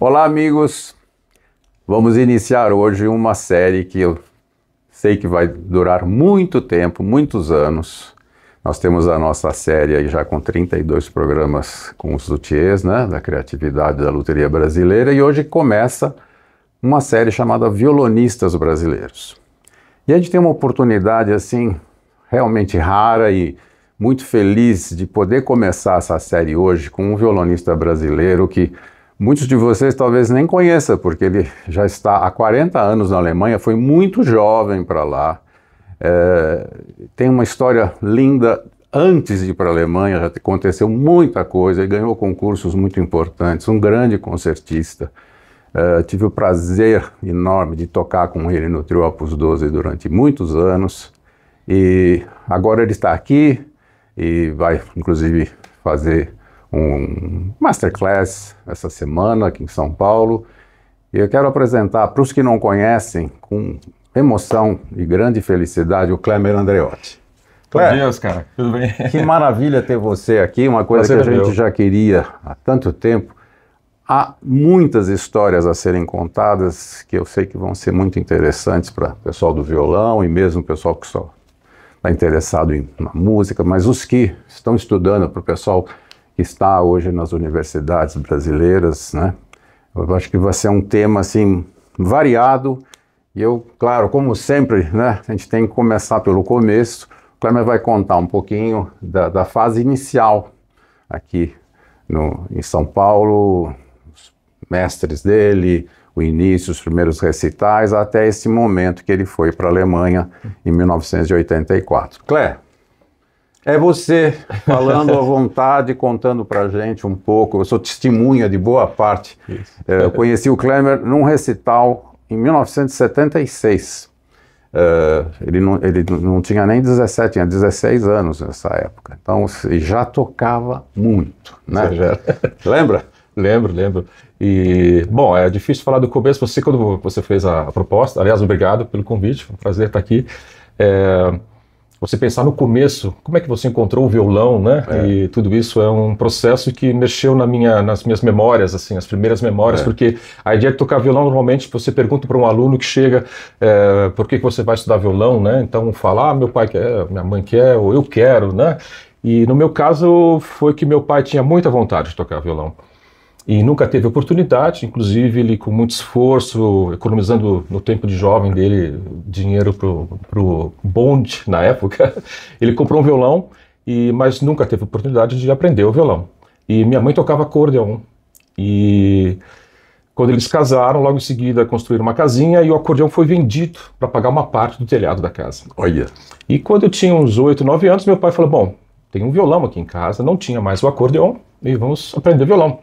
Olá, amigos! Vamos iniciar hoje uma série que eu sei que vai durar muito tempo, muitos anos. Nós temos a nossa série aí já com 32 programas com os luthiers, né, da criatividade da luteria brasileira, e hoje começa uma série chamada Violonistas Brasileiros. E a gente tem uma oportunidade assim realmente rara e muito feliz de poder começar essa série hoje com um violonista brasileiro que muitos de vocês talvez nem conheçam, porque ele já está há 40 anos na Alemanha, foi muito jovem para lá, tem uma história linda. Antes de ir para a Alemanha já aconteceu muita coisa, ele ganhou concursos muito importantes, um grande concertista. Tive o prazer enorme de tocar com ele no Trio Opus 12 durante muitos anos, e agora ele está aqui e vai inclusive fazer um masterclass essa semana aqui em São Paulo. E eu quero apresentar para os que não conhecem, com emoção e grande felicidade, o Clémer Andreotti. Meu Deus, cara, tudo bem? Que maravilha ter você aqui, uma coisa que a gente já queria há tanto tempo. Há muitas histórias a serem contadas que eu sei que vão ser muito interessantes para o pessoal do violão e mesmo o pessoal que só está interessado na música, mas os que estão estudando, para o pessoal que está hoje nas universidades brasileiras, né? Eu acho que vai ser um tema assim variado, e eu, claro, como sempre, né, a gente tem que começar pelo começo. O Clémer vai contar um pouquinho da fase inicial aqui em São Paulo, os mestres dele, o início, os primeiros recitais, até esse momento que ele foi para a Alemanha em 1984. Clé, é você falando à vontade, contando para a gente um pouco. Eu sou testemunha de boa parte. Eu conheci o Clémer num recital em 1976. Ele não tinha nem 17, tinha 16 anos nessa época. Então, já tocava muito, né? Lembra? Lembro. E, bom, é difícil falar do começo. Quando você fez a proposta, aliás, obrigado pelo convite, foi um prazer estar aqui. Você pensar no começo, como é que você encontrou o violão, né? E tudo isso é um processo que mexeu nas minhas memórias, assim, as primeiras memórias, porque a ideia de tocar violão, normalmente, você pergunta para um aluno que chega, por que você vai estudar violão, né? Então, fala, meu pai quer, minha mãe quer, ou eu quero, né? E no meu caso, foi que meu pai tinha muita vontade de tocar violão. E nunca teve oportunidade, inclusive ele com muito esforço, economizando no tempo de jovem dele dinheiro pro bonde na época, ele comprou um violão, mas nunca teve oportunidade de aprender o violão. E minha mãe tocava acordeon, e quando eles casaram, logo em seguida construíram uma casinha e o acordeon foi vendido para pagar uma parte do telhado da casa. Olha. E quando eu tinha uns 8, 9 anos, meu pai falou, bom, tem um violão aqui em casa, não tinha mais o acordeon, e vamos aprender violão.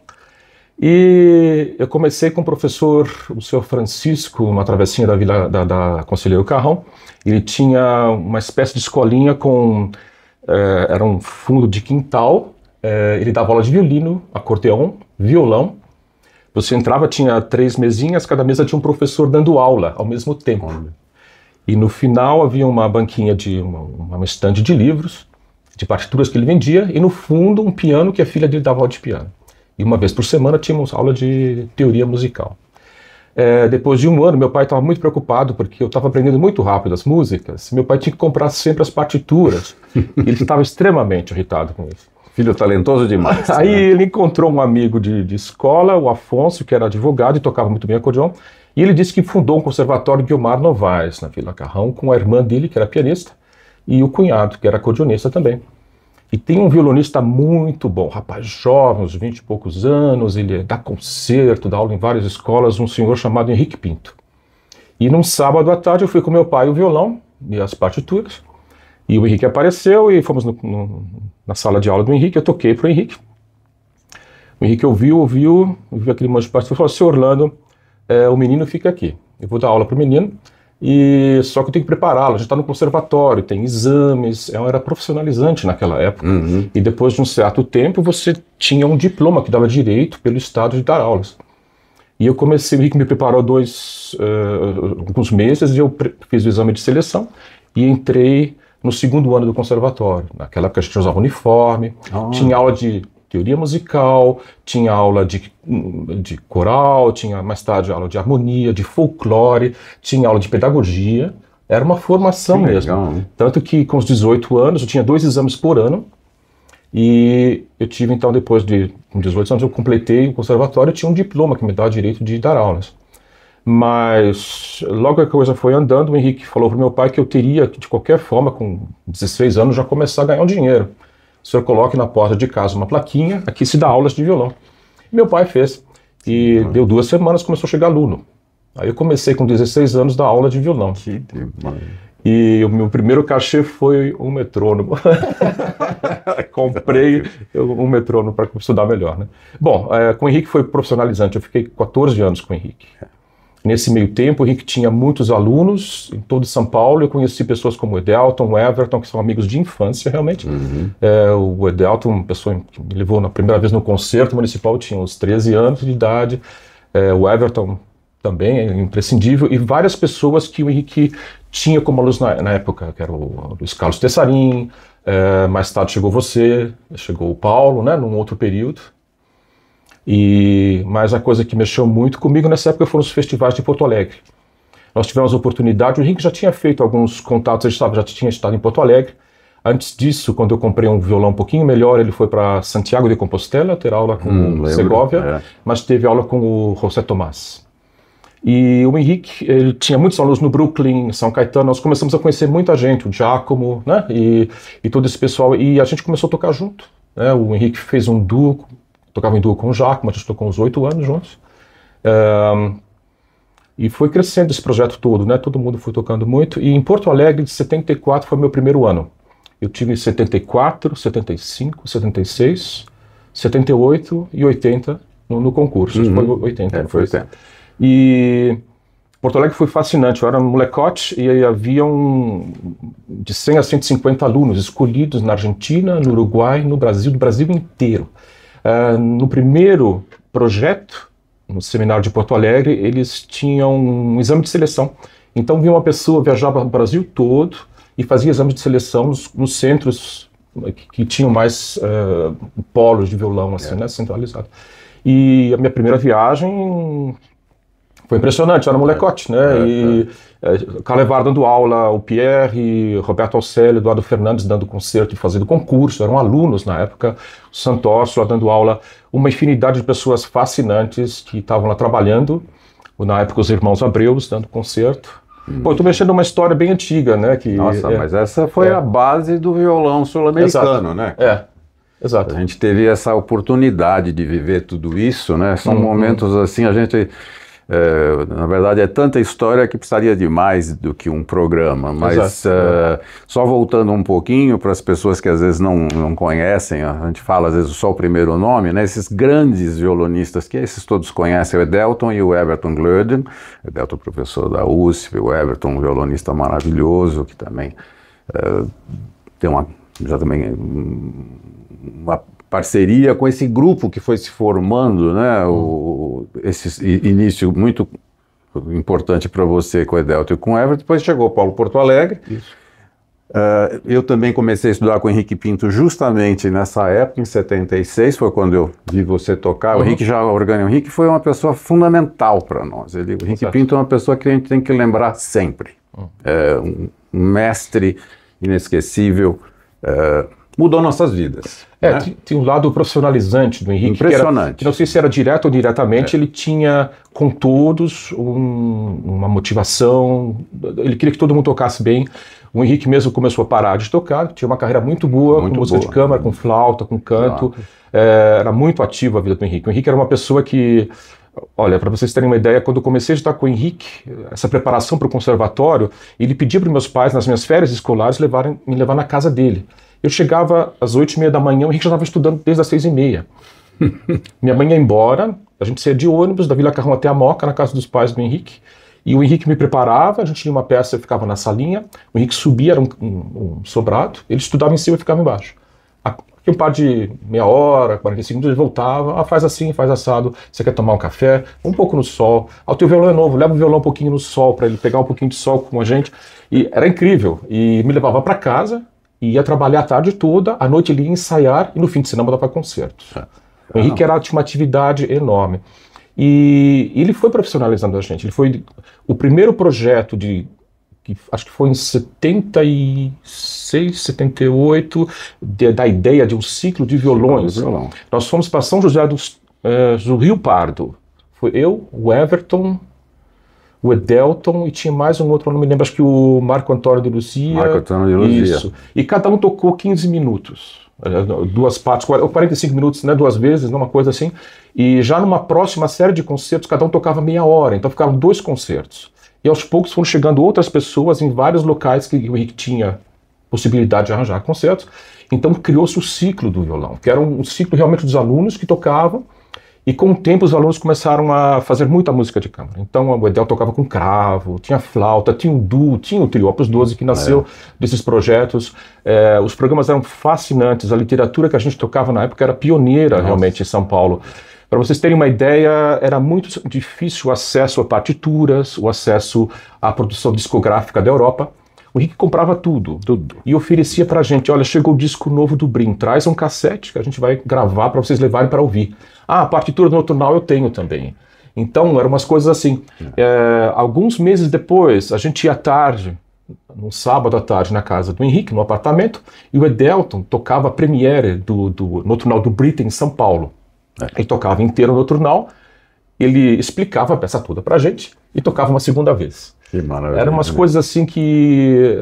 E eu comecei com o professor, o senhor Francisco, uma travessinha da Vila da Conselheiro Carrão. Ele tinha uma espécie de escolinha era um fundo de quintal. Ele dava aula de violino, acordeon, violão. Você entrava, tinha 3 mesinhas, cada mesa tinha um professor dando aula ao mesmo tempo. E no final havia uma banquinha uma estande de livros, de partituras que ele vendia, e no fundo um piano que a filha dele dava aula de piano. E uma vez por semana tínhamos aula de teoria musical. Depois de um ano, meu pai estava muito preocupado, porque eu estava aprendendo muito rápido as músicas. Meu pai tinha que comprar sempre as partituras. E ele estava extremamente irritado com isso. Filho talentoso demais. Aí ele encontrou um amigo de escola, o Afonso, que era advogado e tocava muito bem acordeon. E ele disse que fundou um conservatório Guiomar Novaes, na Vila Carrão, com a irmã dele, que era pianista, e o cunhado, que era acordeonista também. E tem um violonista muito bom, rapaz jovem, uns 20 e poucos anos, ele dá concerto, dá aula em várias escolas, um senhor chamado Henrique Pinto. E num sábado à tarde eu fui com meu pai o violão e as partituras, e o Henrique apareceu e fomos na sala de aula do Henrique, eu toquei para o Henrique. O Henrique ouviu aquele monte de partitura e falou, seu Orlando, o menino fica aqui, eu vou dar aula para o menino, só que eu tenho que prepará-lo, a gente está no conservatório, tem exames, era profissionalizante naquela época. E depois de um certo tempo você tinha um diploma que dava direito pelo estado de dar aulas. E eu comecei, o Henrique me preparou alguns meses, e eu fiz o exame de seleção e entrei no segundo ano do conservatório. Naquela época a gente usava uniforme, tinha aula de teoria musical, tinha aula de coral, tinha mais tarde aula de harmonia, de folclore, tinha aula de pedagogia. Era uma formação mesmo. Legal, né? Tanto que com os 18 anos, eu tinha 2 exames por ano. E eu tive, então, depois de com 18 anos, eu completei o conservatório e tinha um diploma que me dá direito de dar aulas. Mas logo que a coisa foi andando, o Henrique falou para o meu pai que eu teria, de qualquer forma, com 16 anos, já começar a ganhar um dinheiro. O senhor coloque na porta de casa uma plaquinha, aqui se dá aulas de violão. E meu pai fez. E deu 2 semanas, começou a chegar aluno. Aí eu comecei com 16 anos a dar aula de violão. Que demais. E o meu primeiro cachê foi um metrônomo. Comprei um metrônomo para estudar melhor, né? Bom, com o Henrique foi profissionalizante. Eu fiquei 14 anos com o Henrique. Nesse meio tempo, o Henrique tinha muitos alunos em todo São Paulo. Eu conheci pessoas como o Edelton, o Everton, que são amigos de infância, realmente. O Edelton, uma pessoa que me levou na primeira vez no concerto municipal, eu tinha uns 13 anos de idade. O Everton também é imprescindível. E várias pessoas que o Henrique tinha como alunos na época, que era o Luiz Carlos Tessarim, mais tarde chegou você, chegou o Paulo, né, num outro período. Mas a coisa que mexeu muito comigo nessa época foram os festivais de Porto Alegre. Nós tivemos a oportunidade, o Henrique já tinha feito alguns contatos, já tinha estado em Porto Alegre. Antes disso, quando eu comprei um violão um pouquinho melhor, ele foi para Santiago de Compostela ter aula com o Segovia, mas teve aula com o José Tomás. E o Henrique, ele tinha muitos alunos no Brooklyn, São Caetano, nós começamos a conhecer muita gente, o Giacomo, né, e todo esse pessoal, e a gente começou a tocar junto, né? O Henrique fez um duo, tocava em duo com o Giacomo, a gente tocou uns 8 anos juntos, e foi crescendo esse projeto todo, né? Todo mundo foi tocando muito, e em Porto Alegre, de 74, foi meu primeiro ano. Eu tive 74, 75, 76, 78 e 80 no concurso, foi 80. Foi 80. E Porto Alegre foi fascinante. Eu era um molecote e aí haviam de 100 a 150 alunos escolhidos na Argentina, no Uruguai, no Brasil, do Brasil inteiro. No primeiro projeto, no seminário de Porto Alegre, eles tinham um exame de seleção. Então vinha uma pessoa, viajava o Brasil todo e fazia exame de seleção nos centros que tinham mais polos de violão, assim, né, centralizado. E a minha primeira viagem foi impressionante, eu era molecote, né? E Calevar dando aula, o Pierre, Roberto Alcélio, Eduardo Fernandes dando concerto e fazendo concurso, eram alunos na época, o Sant'Orso lá dando aula, uma infinidade de pessoas fascinantes que estavam lá trabalhando, na época os irmãos Abreus dando concerto. Pô, eu tô mexendo numa história bem antiga, né? Nossa, mas essa foi a base do violão sul-americano, né? Exato. A gente teve essa oportunidade de viver tudo isso, né? São momentos assim, a gente... na verdade é tanta história que precisaria de mais do que um programa, mas só voltando um pouquinho para as pessoas que às vezes não conhecem, a gente fala às vezes só o primeiro nome, né? Esses grandes violonistas, que esses todos conhecem, o Edelton e o Everton Glöden, o Edelton professor da USP, o Everton um violonista maravilhoso, que também tem uma parceria com esse grupo que foi se formando, né? Esse início muito importante para você com o Edelton e com o Everton. Depois chegou o Paulo Porto Alegre. Eu também comecei a estudar com o Henrique Pinto justamente nessa época, em 76, foi quando eu vi você tocar. O Henrique o Henrique foi uma pessoa fundamental para nós. O Henrique Pinto é uma pessoa que a gente tem que lembrar sempre. Um mestre inesquecível, mudou nossas vidas. Né? Tinha um lado profissionalizante do Henrique. Impressionante. Que não sei se era direto ou diretamente, ele tinha com todos uma motivação, ele queria que todo mundo tocasse bem. O Henrique mesmo começou a parar de tocar, tinha uma carreira muito boa, com música de câmara, com flauta, com canto. Era muito ativo a vida do Henrique. O Henrique era uma pessoa que... Olha, para vocês terem uma ideia, quando eu comecei a estudar com o Henrique, essa preparação para o conservatório, ele pedia para meus pais, nas minhas férias escolares, me levar na casa dele. Eu chegava às 8h30 da manhã, o Henrique já estava estudando desde as 6h30. Minha mãe ia embora, a gente saía de ônibus da Vila Carrão até a Moca, na casa dos pais do Henrique, e o Henrique me preparava, a gente tinha uma peça, eu ficava na salinha, o Henrique subia, era um sobrado, ele estudava em cima e ficava embaixo. Aqui um par de meia hora, 45 minutos, ele voltava, faz assim, faz assado, você quer tomar um café? Um pouco no sol. O teu violão é novo, leva o violão um pouquinho no sol, para ele pegar um pouquinho de sol com a gente. E era incrível, e me levava para casa, e ia trabalhar a tarde toda, à noite ele ia ensaiar e no fim de semana dava concertos. O Henrique tinha uma atividade enorme. E ele foi profissionalizando a gente. Ele foi o primeiro projeto acho que foi em 76, 78, da ideia de um ciclo de violões. Nós fomos para São José do Rio Pardo. Foi eu, o Everton, o Edelton e tinha mais um outro, não me lembro, acho que o Marco Antônio de Luzia. Marco Antônio de Luzia. Isso. E cada um tocou 15 minutos. Duas partes, 45 minutos, né, duas vezes, uma coisa assim. E já numa próxima série de concertos, cada um tocava meia hora. Então ficaram 2 concertos. E aos poucos foram chegando outras pessoas em vários locais que o Henrique tinha possibilidade de arranjar concertos. Então criou-se o ciclo do violão, que era um ciclo realmente dos alunos que tocavam. E com o tempo os alunos começaram a fazer muita música de câmara. Então o Edel tocava com cravo, tinha flauta, tinha um duo, tinha o Trio Opus 12 que nasceu desses projetos. Os programas eram fascinantes, a literatura que a gente tocava na época era pioneira realmente em São Paulo. Para vocês terem uma ideia, era muito difícil o acesso a partituras, o acesso à produção discográfica da Europa. O Henrique comprava tudo. E oferecia pra gente, olha, chegou o disco novo do Brim, traz um cassete que a gente vai gravar para vocês levarem para ouvir. Ah, a partitura do Noturnal eu tenho também. Então, eram umas coisas assim. Alguns meses depois, a gente ia à tarde, num sábado à tarde, na casa do Henrique, no apartamento, e o Edelton tocava a premiere do Noturnal do Britten em São Paulo. Ele tocava inteiro no Noturnal, ele explicava a peça toda pra gente e tocava uma segunda vez. Que maravilha. Eram umas coisas assim que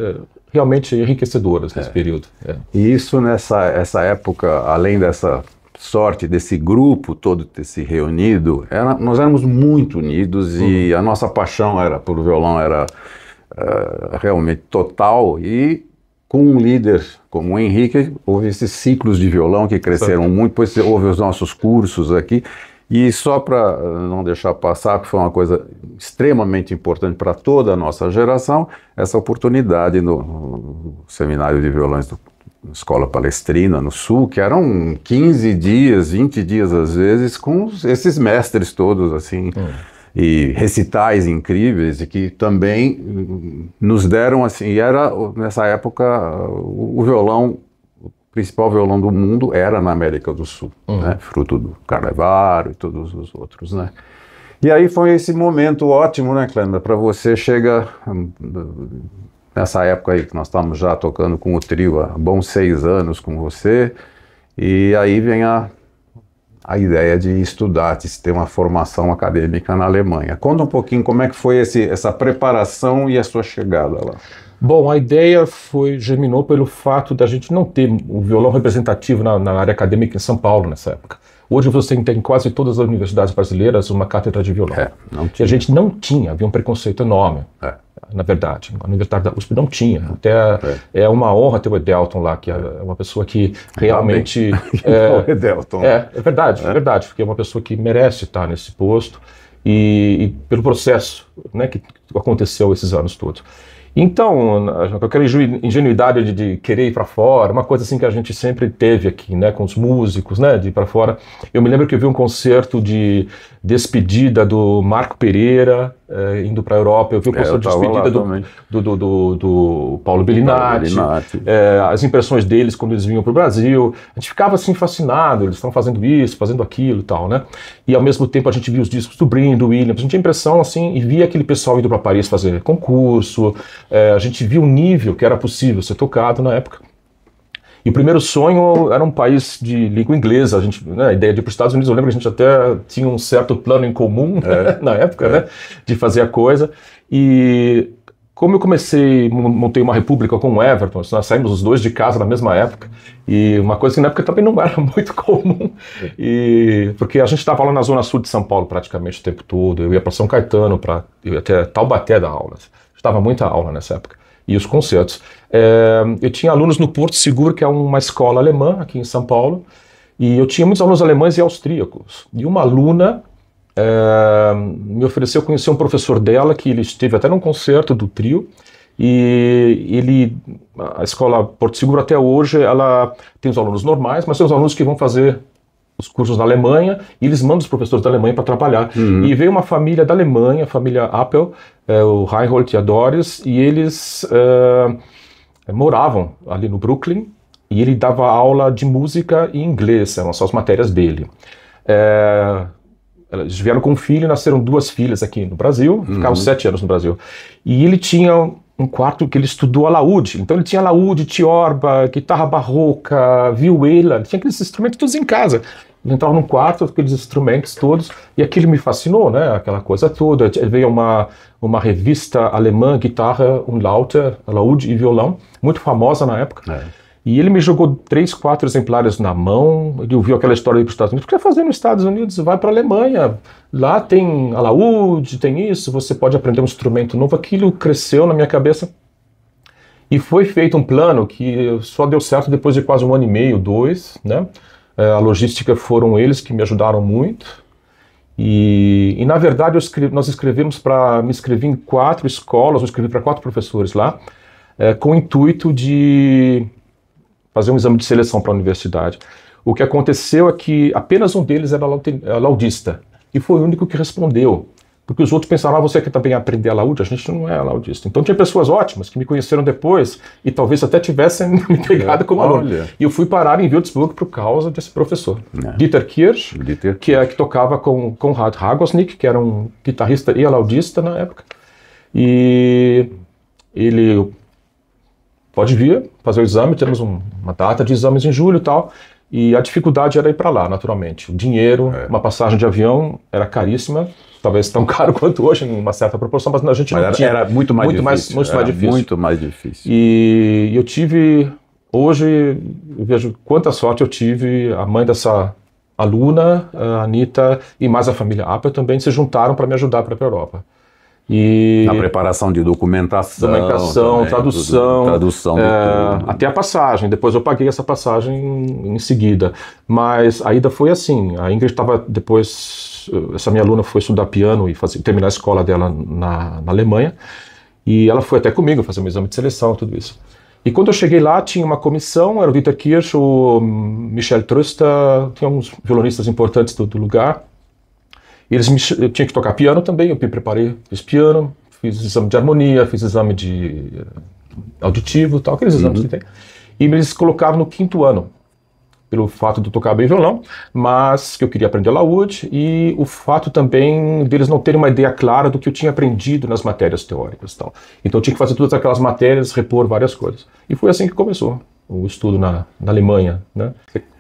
realmente enriquecedoras nesse período. E isso essa época, além dessa sorte desse grupo todo ter se reunido, nós éramos muito unidos e a nossa paixão por violão era realmente total, e com um líder como o Henrique, houve esses ciclos de violão que cresceram muito, depois houve os nossos cursos aqui. E só para não deixar passar, que foi uma coisa extremamente importante para toda a nossa geração, essa oportunidade no Seminário de Violões da Escola Palestrina, no Sul, que eram 15 dias, 20 dias às vezes, com esses mestres todos, assim, e recitais incríveis, e que também nos deram, assim, e era, nessa época, o violão, principal violão do mundo era na América do Sul, né? Fruto do Carnevaro e todos os outros, né? E aí foi esse momento ótimo, né, Clênia? Para você chega nessa época aí que nós estamos já tocando com o trio há bons 6 anos com você, e aí vem a ideia de estudar, de ter uma formação acadêmica na Alemanha. Conta um pouquinho como é que foi essa preparação e a sua chegada lá. Bom, a ideia germinou pelo fato da gente não ter um violão representativo na área acadêmica em São Paulo nessa época. Hoje você tem em quase todas as universidades brasileiras uma cátedra de violão. E a gente não tinha, havia um preconceito enorme, na verdade. A Universidade da USP não tinha. Até é uma honra ter o Edelton lá, que é uma pessoa que realmente... o Edelton. É verdade, porque é uma pessoa que merece estar nesse posto e pelo processo, né, que aconteceu esses anos todos. Então, aquela ingenuidade de querer ir para fora, uma coisa assim que a gente sempre teve aqui, né, com os músicos, né, de ir para fora. Eu me lembro que eu vi um concerto de despedida do Marco Pereira, indo para a Europa. Eu vi o concerto de despedida do Paulo Bellinati, as impressões deles quando eles vinham para o Brasil. A gente ficava assim fascinado, eles estão fazendo isso, fazendo aquilo e tal, né? E ao mesmo tempo a gente via os discos do Brim, do Williams, a gente tinha impressão assim, e via aquele pessoal indo para Paris fazer concurso, a gente via o nível que era possível ser tocado na época. E o primeiro sonho era um país de língua inglesa. A ideia de ir para os Estados Unidos, eu lembro que a gente até tinha um certo plano em comum na época, né, de fazer a coisa. E como eu montei uma república com o Everton, nós saímos os dois de casa na mesma época, e uma coisa que na época também não era muito comum, porque a gente estava lá na zona sul de São Paulo praticamente o tempo todo. Eu ia para São Caetano, eu ia até Taubaté dar aulas. Estava muita aula nessa época. E os concertos. Eu tinha alunos no Porto Seguro, que é uma escola alemã aqui em São Paulo, e eu tinha muitos alunos alemães e austríacos. E uma aluna me ofereceu conhecer um professor dela, que ele esteve até num concerto do trio, e a escola Porto Seguro até hoje, ela tem os alunos normais, mas tem os alunos que vão fazer os cursos na Alemanha, e eles mandam os professores da Alemanha para trabalhar. E veio uma família da Alemanha, a família Appel, o Reinhold e a Doris, e eles moravam ali no Brooklyn, e ele dava aula de música e inglês, eram só as matérias dele. Eles vieram com um filho, nasceram 2 filhas aqui no Brasil, ficaram 7 anos no Brasil. E ele tinha um quarto que ele estudou alaúde. Então ele tinha alaúde, tiorba, guitarra barroca, vihuela, ele tinha aqueles instrumentos todos em casa. Ele entrava num quarto, aqueles instrumentos todos, e aquilo me fascinou, né? Aquela coisa toda. Veio uma revista alemã, guitarra, Lauter, alaúde e violão, muito famosa na época. E ele me jogou 3, 4 exemplares na mão. Ele ouviu aquela história de ir para os Estados Unidos. O que você vai fazer nos Estados Unidos? Vai para a Alemanha. Lá tem alaúde, tem isso. Você pode aprender um instrumento novo. Aquilo cresceu na minha cabeça. E foi feito um plano que só deu certo depois de quase 1 ano e meio, 2, né? A logística foram eles que me ajudaram muito. E na verdade, nós escrevemos me inscrevi em 4 escolas, eu escrevi para 4 professores lá, com o intuito de fazer um exame de seleção para a universidade. O que aconteceu é que apenas um deles era laudista, e foi o único que respondeu, porque os outros pensaram, você quer também aprender alaúde? A gente não é laudista. Então tinha pessoas ótimas que me conheceram depois e talvez até tivessem me pegado como aluno. E eu fui parar em Würzburg por causa desse professor. Dieter Kirsch, que tocava com Konrad Hagosnik, que era um guitarrista e laudista na época. E ele pode vir fazer o exame, temos uma data de exames em julho e tal. E a dificuldade era ir para lá, naturalmente. O dinheiro, uma passagem de avião era caríssima, talvez tão caro quanto hoje, em uma certa proporção, mas a gente não tinha. Era muito mais difícil. Muito mais difícil. E eu tive, hoje, eu vejo quanta sorte eu tive, a mãe dessa aluna, a Anitta, e mais a família Apple também se juntaram para me ajudar para a Europa. E na preparação de documentação também, tradução de tudo. Até a passagem. Depois eu paguei essa passagem em seguida. Mas a ida foi assim. A Ingrid estava depois. Essa minha aluna foi estudar piano e terminar a escola dela na Alemanha. E ela foi até comigo fazer um exame de seleção, tudo isso. E quando eu cheguei lá, tinha uma comissão, era o Dieter Kirsch, o Michel Tröster, tinha uns violonistas importantes do lugar. Eu tinha que tocar piano também, eu me preparei, fiz piano, fiz exame de harmonia, fiz exame de auditivo, tal, aqueles exames que tem. E eles colocaram no 5º ano, pelo fato de eu tocar bem violão, mas que eu queria aprender laúde e o fato também deles não terem uma ideia clara do que eu tinha aprendido nas matérias teóricas e tal. Então eu tinha que fazer todas aquelas matérias, repor várias coisas. E foi assim que começou o estudo na Alemanha, né?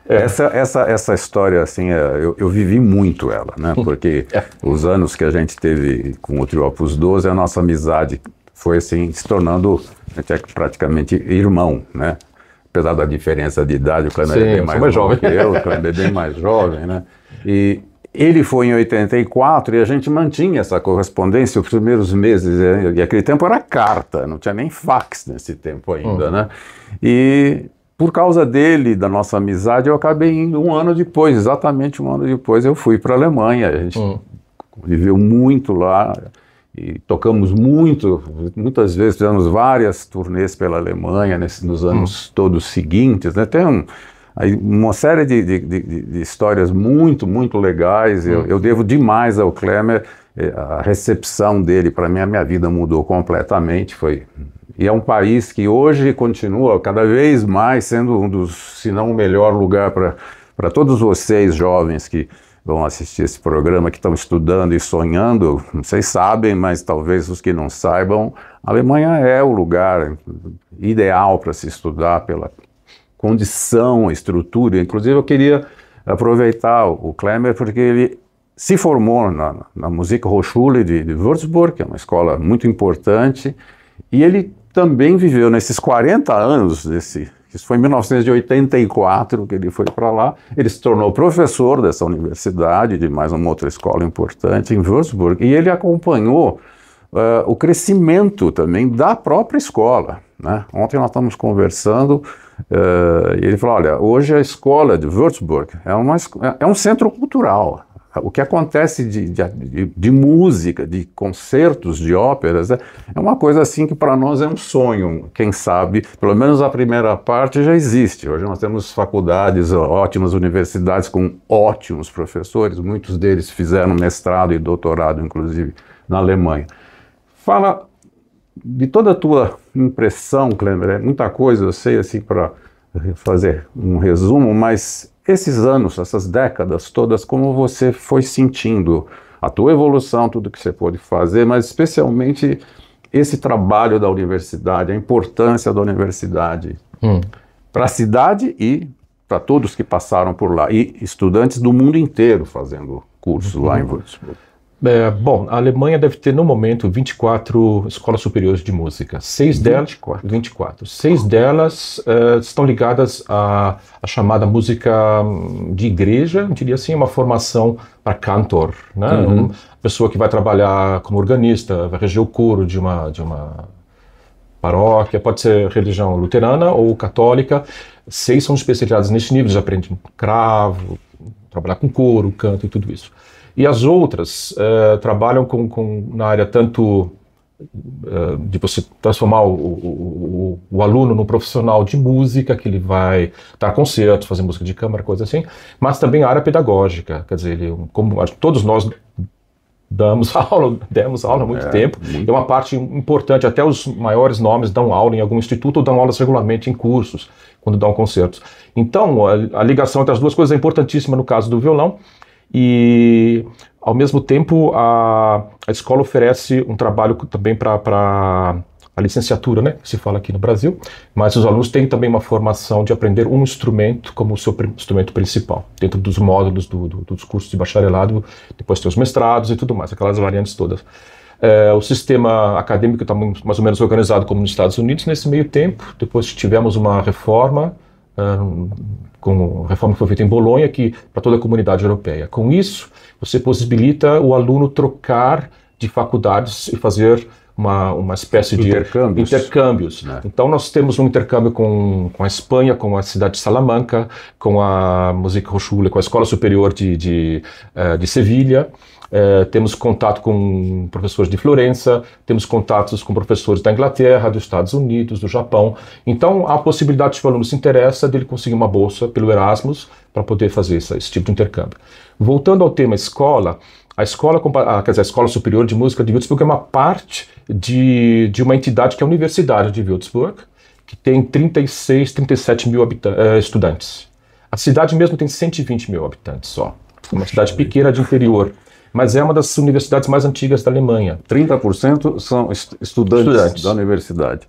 Essa história, assim, eu vivi muito ela, né? Porque os anos que a gente teve com o Trio Opus 12, a nossa amizade foi, assim, se tornando, a gente é praticamente irmão, né? Apesar da diferença de idade, o Klemer é bem mais jovem que eu, o Klemer é bem mais jovem, né? E ele foi em 84 e a gente mantinha essa correspondência os primeiros meses, e aquele tempo era carta, não tinha nem fax nesse tempo ainda, né? E por causa dele, da nossa amizade, eu acabei indo exatamente um ano depois, eu fui para a Alemanha. A gente viveu muito lá e tocamos muitas vezes, fizemos várias turnês pela Alemanha nos anos todos seguintes, né? Tem uma série de histórias muito, muito legais. Eu devo demais ao Klemer, a recepção dele, para mim, a minha vida mudou completamente, E é um país que hoje continua cada vez mais sendo um dos, se não o melhor lugar para todos vocês jovens que vão assistir esse programa, que estão estudando e sonhando. Vocês sabem, mas talvez os que não saibam, a Alemanha é o lugar ideal para se estudar pela condição, estrutura. Inclusive eu queria aproveitar o Klemer porque ele se formou na Musikhochschule de Würzburg, que é uma escola muito importante, e ele também viveu nesses 40 anos, isso foi em 1984 que ele foi para lá, ele se tornou professor dessa universidade, de mais uma outra escola importante em Würzburg, e ele acompanhou o crescimento também da própria escola, né? Ontem nós estávamos conversando, e ele falou, olha, hoje a escola de Würzburg é um centro cultural. O que acontece de música, de concertos, de óperas, é uma coisa assim que para nós é um sonho. Quem sabe, pelo menos a primeira parte já existe. Hoje nós temos faculdades, ótimas universidades com ótimos professores, muitos deles fizeram mestrado e doutorado, inclusive, na Alemanha. Fala de toda a tua impressão, Kleber, é muita coisa, eu sei, assim, para fazer um resumo, mas esses anos, essas décadas todas, como você foi sentindo a tua evolução, tudo que você pôde fazer, mas especialmente esse trabalho da universidade, a importância da universidade para a cidade e para todos que passaram por lá, e estudantes do mundo inteiro fazendo curso lá em Würzburg. Bom, a Alemanha deve ter, no momento, 24 escolas superiores de música. 6 delas, 24. 6 delas estão ligadas à chamada música de igreja, diria assim, uma formação para cantor, né? Uma pessoa que vai trabalhar como organista, vai reger o coro de uma paróquia, pode ser religião luterana ou católica. 6 são especializadas nesse nível, já aprendem cravo, trabalhar com coro, canto e tudo isso. E as outras trabalham na área tanto de você transformar o aluno num profissional de música, que ele vai dar concertos, fazer música de câmara, coisa assim, mas também a área pedagógica, quer dizer, como todos nós demos aula há muito tempo, é uma parte importante, até os maiores nomes dão aula em algum instituto ou dão aulas regularmente em cursos, quando dão concertos. Então, a ligação entre as duas coisas é importantíssima no caso do violão. E, ao mesmo tempo, a escola oferece um trabalho também para a licenciatura, né, que se fala aqui no Brasil, mas os alunos têm também uma formação de aprender um instrumento como o seu instrumento principal, dentro dos módulos dos cursos de bacharelado, depois tem os mestrados e tudo mais, aquelas variantes todas. O sistema acadêmico está mais ou menos organizado como nos Estados Unidos nesse meio tempo, depois tivemos uma reforma, com a reforma que foi feita em Bolonha, para toda a comunidade europeia. Com isso, você possibilita o aluno trocar de faculdades e fazer uma espécie de intercâmbios. Então, nós temos um intercâmbio com a Espanha, com a cidade de Salamanca, com a Musikhochschule, com a Escola Superior de Sevilha. Temos contato com professores de Florença, temos contatos com professores da Inglaterra, dos Estados Unidos, do Japão. Então, há a possibilidade, se o aluno se interessa, dele conseguir uma bolsa pelo Erasmus para poder fazer esse tipo de intercâmbio. Voltando ao tema escola, a Escola Superior de Música de Würzburg é uma parte de uma entidade que é a Universidade de Würzburg, que tem 36, 37 mil estudantes. A cidade mesmo tem 120 mil habitantes só. Uma cidade pequena de interior. Mas é uma das universidades mais antigas da Alemanha. 30% são estudantes da universidade.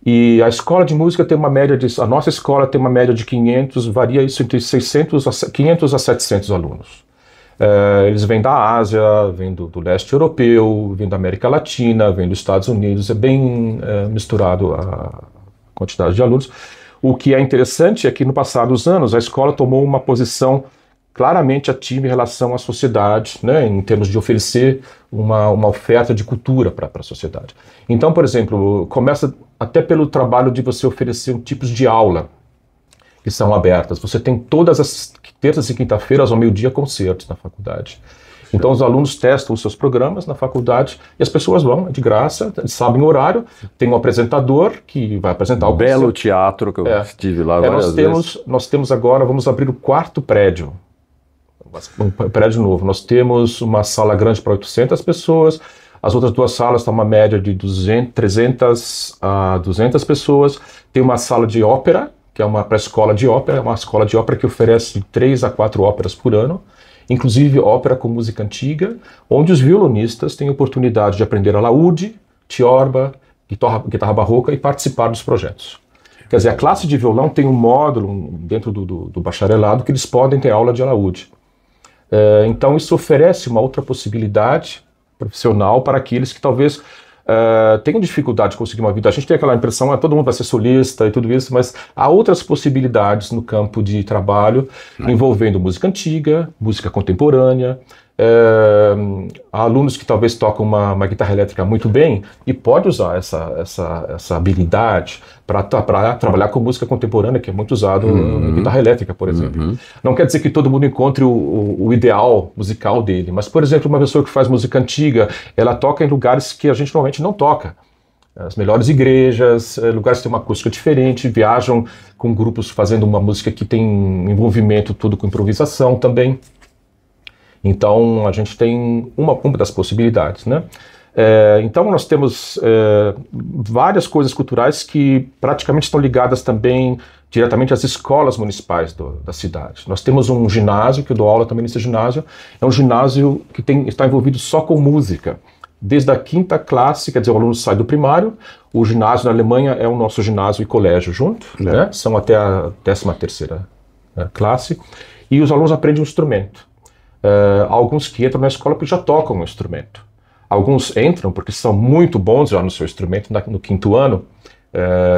E a escola de música tem uma média a nossa escola tem uma média de 500, varia isso entre 500 a 700 alunos. Eles vêm da Ásia, vêm do leste europeu, vêm da América Latina, vêm dos Estados Unidos, é bem misturado a quantidade de alunos. O que é interessante é que no passar dos anos a escola tomou uma posição claramente ativa em relação à sociedade, né, em termos de oferecer uma oferta de cultura para a sociedade. Então, por exemplo, começa até pelo trabalho de você oferecer tipos de aula que são abertas. Você tem todas as terças e quinta-feiras ao meio-dia concertos na faculdade. Então os alunos testam os seus programas na faculdade e as pessoas vão, de graça, sabem o horário, tem um apresentador que vai apresentar o belo teatro que eu estive lá várias vezes. Nós temos agora, vamos abrir o 4º prédio, um prédio novo. Nós temos uma sala grande para 800 pessoas, as outras 2 salas estão uma média de 300 a 200 pessoas, tem uma sala de ópera, que é uma pré-escola de ópera, uma escola de ópera que oferece 3 a 4 óperas por ano, inclusive ópera com música antiga, onde os violonistas têm oportunidade de aprender alaúde, tiorba, guitarra barroca e participar dos projetos. Quer dizer, a classe de violão tem um módulo dentro do bacharelado que eles podem ter aula de alaúde. Então isso oferece uma outra possibilidade profissional para aqueles que talvez tenham dificuldade de conseguir uma vida. A gente tem aquela impressão que todo mundo vai ser solista e tudo isso, mas há outras possibilidades no campo de trabalho envolvendo música antiga, música contemporânea. Há alunos que talvez tocam uma guitarra elétrica muito bem e pode usar essa habilidade para trabalhar com música contemporânea, que é muito usado em guitarra elétrica, por exemplo. Não quer dizer que todo mundo encontre o ideal musical dele, mas, por exemplo, uma pessoa que faz música antiga, ela toca em lugares que a gente normalmente não toca. As melhores igrejas, lugares que têm uma acústica diferente, viajam com grupos fazendo uma música que tem envolvimento tudo com improvisação também. Então, a gente tem uma das possibilidades, né? Então nós temos várias coisas culturais que praticamente estão ligadas também diretamente às escolas municipais da cidade. Nós temos um ginásio, que eu dou aula também nesse ginásio, é um ginásio que está envolvido só com música. Desde a 5ª classe, quer dizer, o aluno sai do primário, o ginásio na Alemanha é o nosso ginásio e colégio junto, né? São até a 13ª classe, e os alunos aprendem um instrumento. Alguns que entram na escola porque já tocam um instrumento. Alguns entram porque são muito bons já no seu instrumento no 5º ano,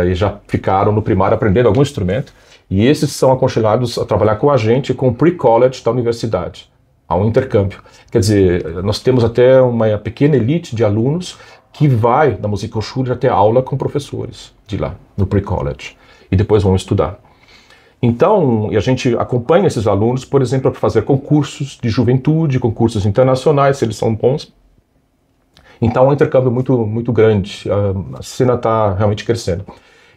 e já ficaram no primário aprendendo algum instrumento, e esses são aconselhados a trabalhar com a gente com o pre-college da universidade. Há um intercâmbio. Quer dizer, nós temos até uma pequena elite de alunos que vai na Musikhochschule já ter aula com professores de lá, no pre-college, e depois vão estudar. Então, a gente acompanha esses alunos, por exemplo, para fazer concursos de juventude, concursos internacionais, se eles são bons. Então, é um intercâmbio muito, muito grande. A cena está realmente crescendo.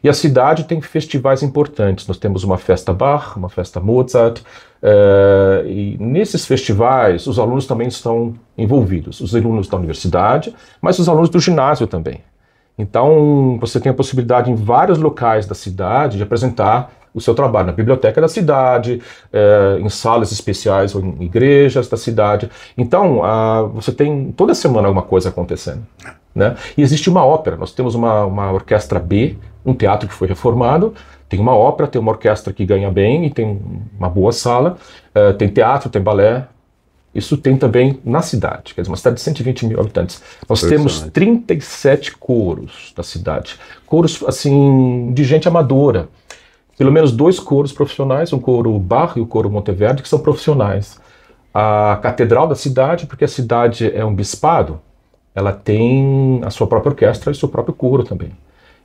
E a cidade tem festivais importantes. Nós temos uma festa Bach, uma festa Mozart, e nesses festivais os alunos também estão envolvidos. Os alunos da universidade, mas os alunos do ginásio também. Então, você tem a possibilidade em vários locais da cidade de apresentar o seu trabalho na biblioteca da cidade, em salas especiais ou em igrejas da cidade. Então, você tem toda semana alguma coisa acontecendo, né? E existe uma ópera, nós temos uma orquestra B, um teatro que foi reformado, tem uma ópera, tem uma orquestra que ganha bem e tem uma boa sala, tem teatro, tem balé. Isso tem também na cidade, quer dizer, uma cidade de 120 mil habitantes. Nós temos 37 coros da cidade, coros assim de gente amadora. Pelo menos 2 coros profissionais, um coro Bach e o coro Monteverdi, que são profissionais. A catedral da cidade, porque a cidade é um bispado, ela tem a sua própria orquestra e o seu próprio coro também.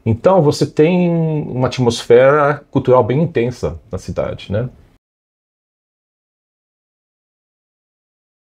Então você tem uma atmosfera cultural bem intensa na cidade, né?